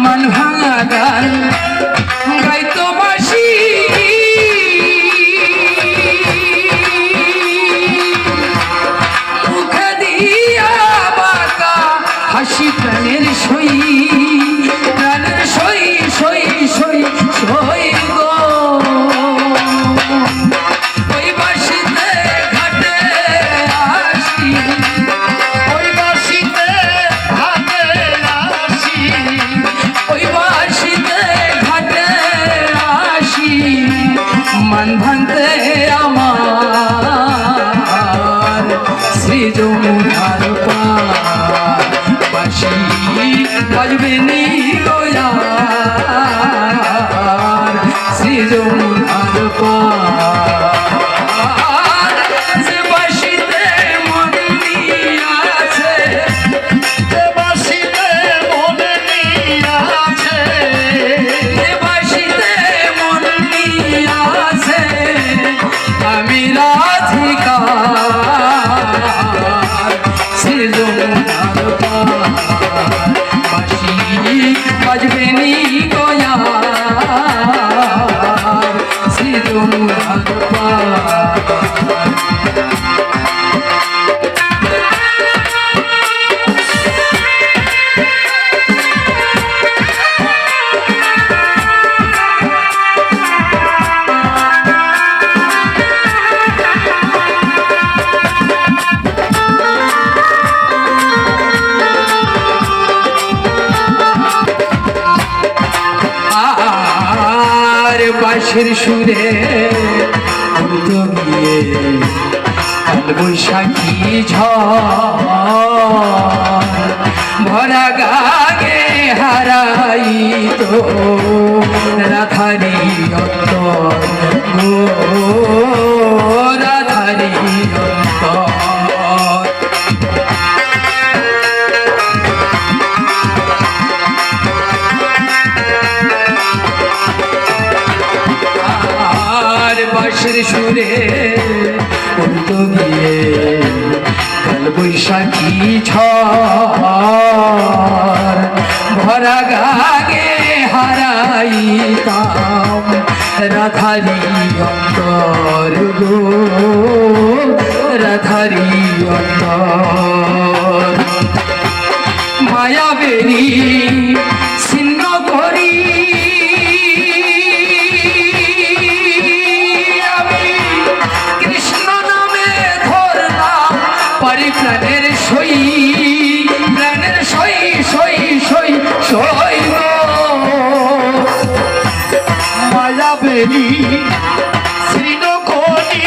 মান ভাঙা গান গাইতো বাসি মুখে দিয়া বাঁকা হাসি প্রাণের সই প্রাণের সই সই সই সই গো ওই বাসিতে ঘাটে আসি ওই বাসিতে ঘাটে আসি ওই বাসিতে ঘাটে আসি মান ভাঙতে আমার শ্রী যমুনার পার বাঁশি বাজবে নি গোয়ার শ্রী যমুনার পার যে বাঁশিতে মন নিয়াছে যে বাঁশিতে মন নিয়াছে যে বাঁশিতে মন নিয়াছে আমি রাধিকা শ্রী যমুনার পার বাঁশি বাজবে নি গোয়ার শ্রী যমুনার পার বাঁশির সুরে উঠতো গিয়ে কাল বৈশাখী ঝড় ভরা গাগে হারাই তো রাধারি অন্তর গো রাধারি অন্তর বাঁশির সুরে উঠতো গিয়ে কাল বৈশাখী ঝড় ভরা গাগে হারাইতাম রাধারি অন্তর গো রাধারি অন্তর মায়াবেরি ছিন্ন করি প্রাণের সই প্রাণের সই সই সই সই মায়াবেরি শ্রীন করি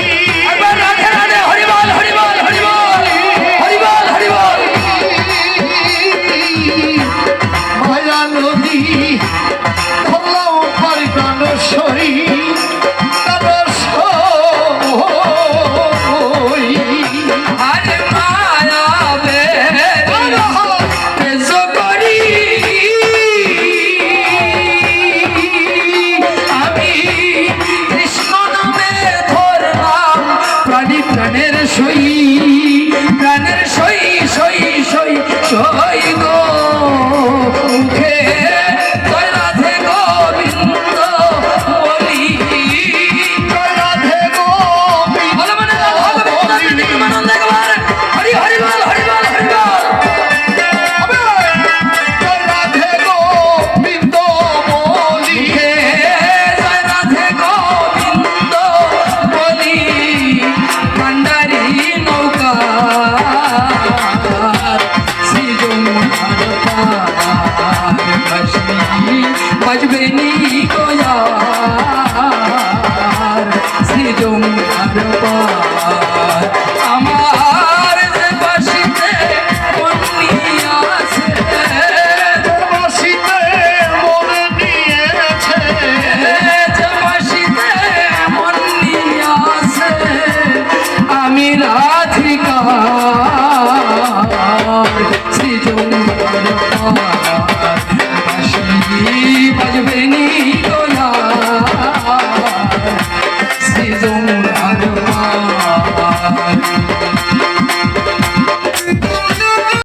রাধে রাধে হরিবল হরিবল হরিবল হরিবল হরিবল মায়া নদী খোলাও পরিতান সই প্রাণের সই প্রাণের সই সই সই সই গো মুখে জয় রাধে গোবিন্দ বলি জয় রাধে গোবিন্দ বলো মানে আনন্দ একবার হরি হরি বল হরি বল হরি বল জয় রাধে গোবিন্দ বলি জয় রাধে গোবিন্দ বলি ভান্ডারি নৌকা শ্রী যমুনার পার বাঁশি বাজবে নি গোয়ার শ্রী যমুনার পার আমার যে বাঁশিতে মন নিয়াছে বাঁশিতে মন নিয়েছে যে বাঁশিতে মন নিয়াছে আমি রাধিকা শ্রী যমুনার পার বাঁশি বাজবে নি গোয়ার শ্রী যমুনার পার